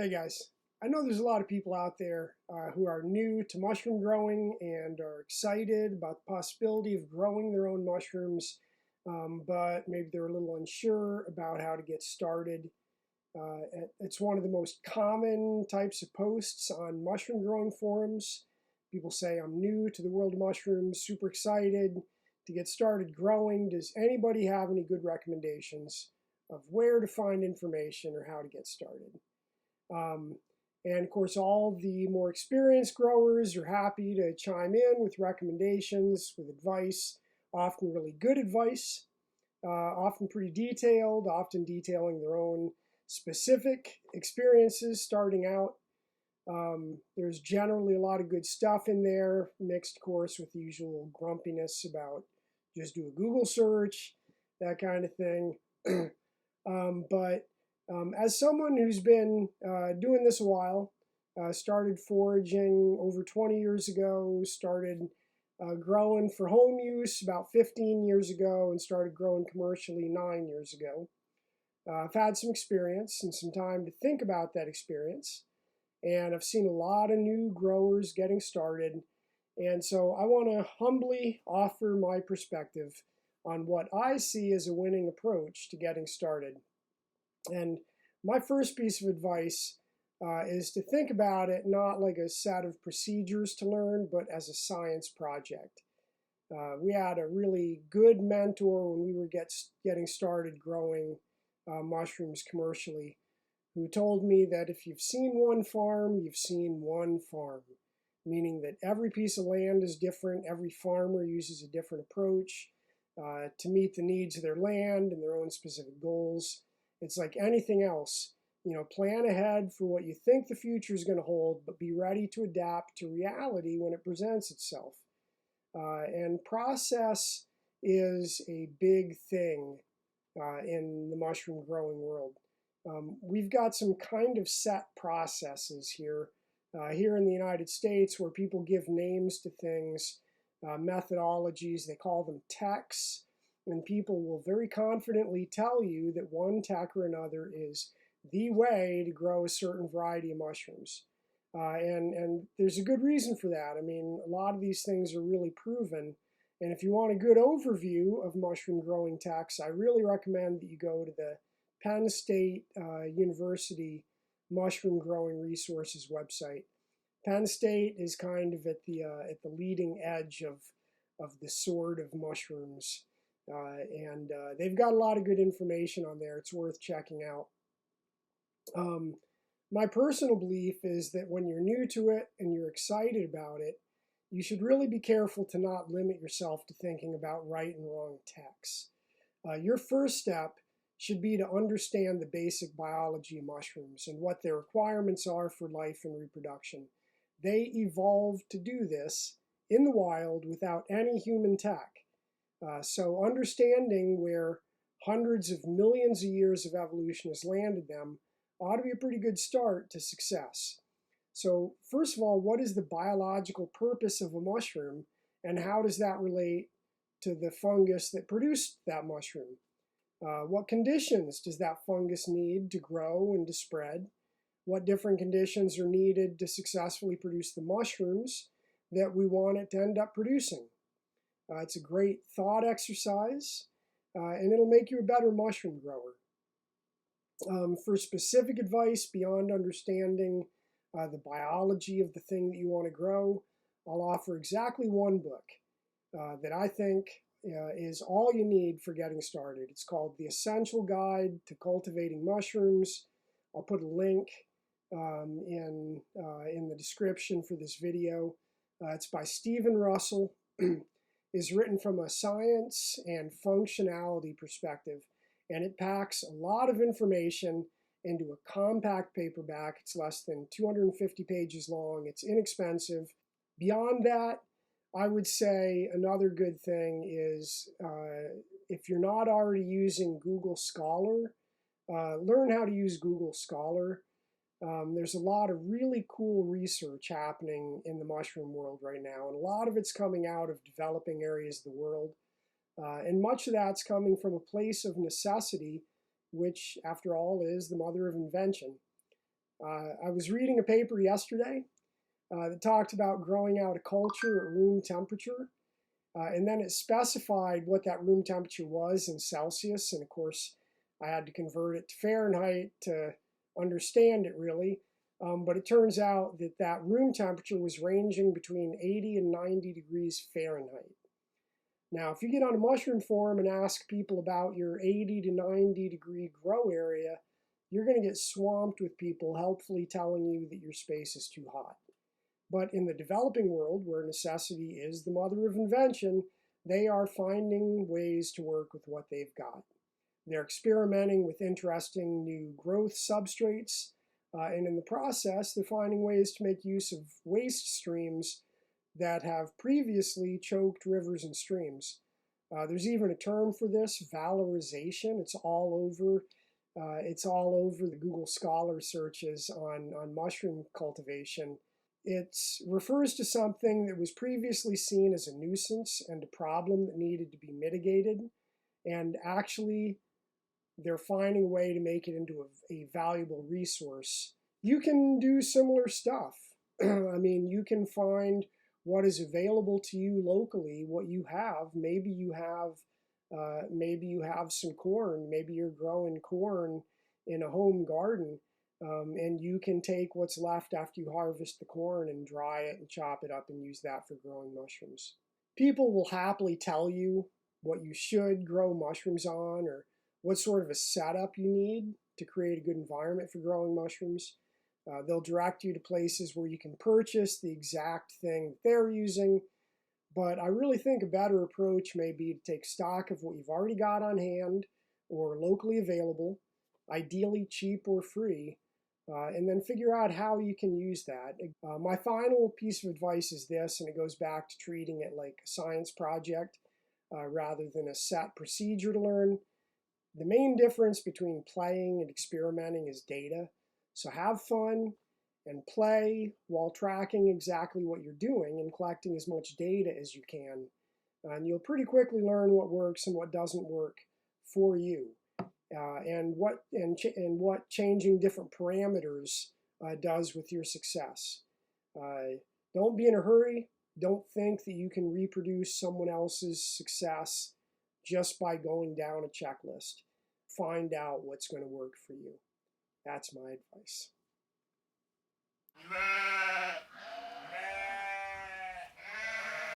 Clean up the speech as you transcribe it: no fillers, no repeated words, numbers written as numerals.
Hey guys, I know there's a lot of people out there who are new to mushroom growing and are excited about the possibility of growing their own mushrooms, but maybe they're a little unsure about how to get started. It's one of the most common types of posts on mushroom growing forums. People say, I'm new to the world of mushrooms, super excited to get started growing. Does anybody have any good recommendations of where to find information or how to get started? Um, and of course, all the more experienced growers are happy to chime in with recommendations, with advice, often really good advice, often pretty detailed, often detailing their own specific experiences starting out. There's generally a lot of good stuff in there, mixed, of course, with the usual grumpiness about just do a Google search, that kind of thing. But as someone who's been doing this a while, started foraging over 20 years ago, started growing for home use about 15 years ago, and started growing commercially 9 years ago. I've had some experience and some time to think about that experience, and I've seen a lot of new growers getting started. And so I want to humbly offer my perspective on what I see as a winning approach to getting started. And my first piece of advice is to think about it not like a set of procedures to learn, but as a science project. We had a really good mentor when we were getting started growing mushrooms commercially, who told me that if you've seen one farm, you've seen one farm, meaning that every piece of land is different, every farmer uses a different approach to meet the needs of their land and their own specific goals. It's like anything else. Plan ahead for what you think the future is going to hold, but be ready to adapt to reality when it presents itself. And process is a big thing in the mushroom growing world. We've got some kind of set processes here in the United States, where people give names to things, methodologies. They call them techs, and people will very confidently tell you that one tech or another is the way to grow a certain variety of mushrooms. And there's a good reason for that. I mean, a lot of these things are really proven. And if you want a good overview of mushroom growing techs, I really recommend that you go to the Penn State University Mushroom Growing Resources website. Penn State is kind of at the leading edge of the sword of mushrooms, and they've got a lot of good information on there. It's worth checking out. My personal belief is that when you're new to it and you're excited about it, you should really be careful to not limit yourself to thinking about right and wrong techs. Your first step should be to understand the basic biology of mushrooms and what their requirements are for life and reproduction. They evolved to do this in the wild without any human tech. So understanding where hundreds of millions of years of evolution has landed them ought to be a pretty good start to success. So first of all, what is the biological purpose of a mushroom, and how does that relate to the fungus that produced that mushroom? What conditions does that fungus need to grow and to spread? What different conditions are needed to successfully produce the mushrooms that we want it to end up producing? It's a great thought exercise, and it'll make you a better mushroom grower. For specific advice beyond understanding the biology of the thing that you want to grow, I'll offer exactly one book that I think is all you need for getting started. It's called The Essential Guide to Cultivating Mushrooms. I'll put a link in the description for this video. It's by Stephen Russell. Is written from a science and functionality perspective, and it packs a lot of information into a compact paperback. It's less than 250 pages long. It's inexpensive. Beyond that, I would say another good thing is if you're not already using Google Scholar, learn how to use Google Scholar. There's a lot of really cool research happening in the mushroom world right now, and a lot of it's coming out of developing areas of the world. And much of that's coming from a place of necessity, which, after all, is the mother of invention. I was reading a paper yesterday that talked about growing out a culture at room temperature. And then it specified what that room temperature was in Celsius. And of course, I had to convert it to Fahrenheit to understand it really. But it turns out that that room temperature was ranging between 80 and 90 degrees Fahrenheit. Now, if you get on a mushroom forum and ask people about your 80 to 90 degree grow area, you're going to get swamped with people helpfully telling you that your space is too hot. But in the developing world, where necessity is the mother of invention, they are finding ways to work with what they've got. They're experimenting with interesting new growth substrates, and in the process, they're finding ways to make use of waste streams that have previously choked rivers and streams. There's even a term for this, valorization. It's all over. It's all over the Google Scholar searches on mushroom cultivation. It refers to something that was previously seen as a nuisance and a problem that needed to be mitigated. And actually, they're finding a way to make it into a valuable resource. You can do similar stuff. I mean, you can find what is available to you locally, what you have. Maybe you have some corn. Maybe you're growing corn in a home garden, and you can take what's left after you harvest the corn and dry it and chop it up and use that for growing mushrooms. People will happily tell you what you should grow mushrooms on or what sort of a setup you need to create a good environment for growing mushrooms. They'll direct you to places where you can purchase the exact thing that they're using. But I really think a better approach may be to take stock of what you've already got on hand or locally available, ideally cheap or free, and then figure out how you can use that. My final piece of advice is this, and it goes back to treating it like a science project rather than a set procedure to learn. The main difference between playing and experimenting is data. So have fun and play while tracking exactly what you're doing and collecting as much data as you can. And you'll pretty quickly learn what works and what doesn't work for you, and what changing different parameters does with your success. Don't be in a hurry. Don't think that you can reproduce someone else's success just by going down a checklist. Find out what's going to work for you. That's my advice.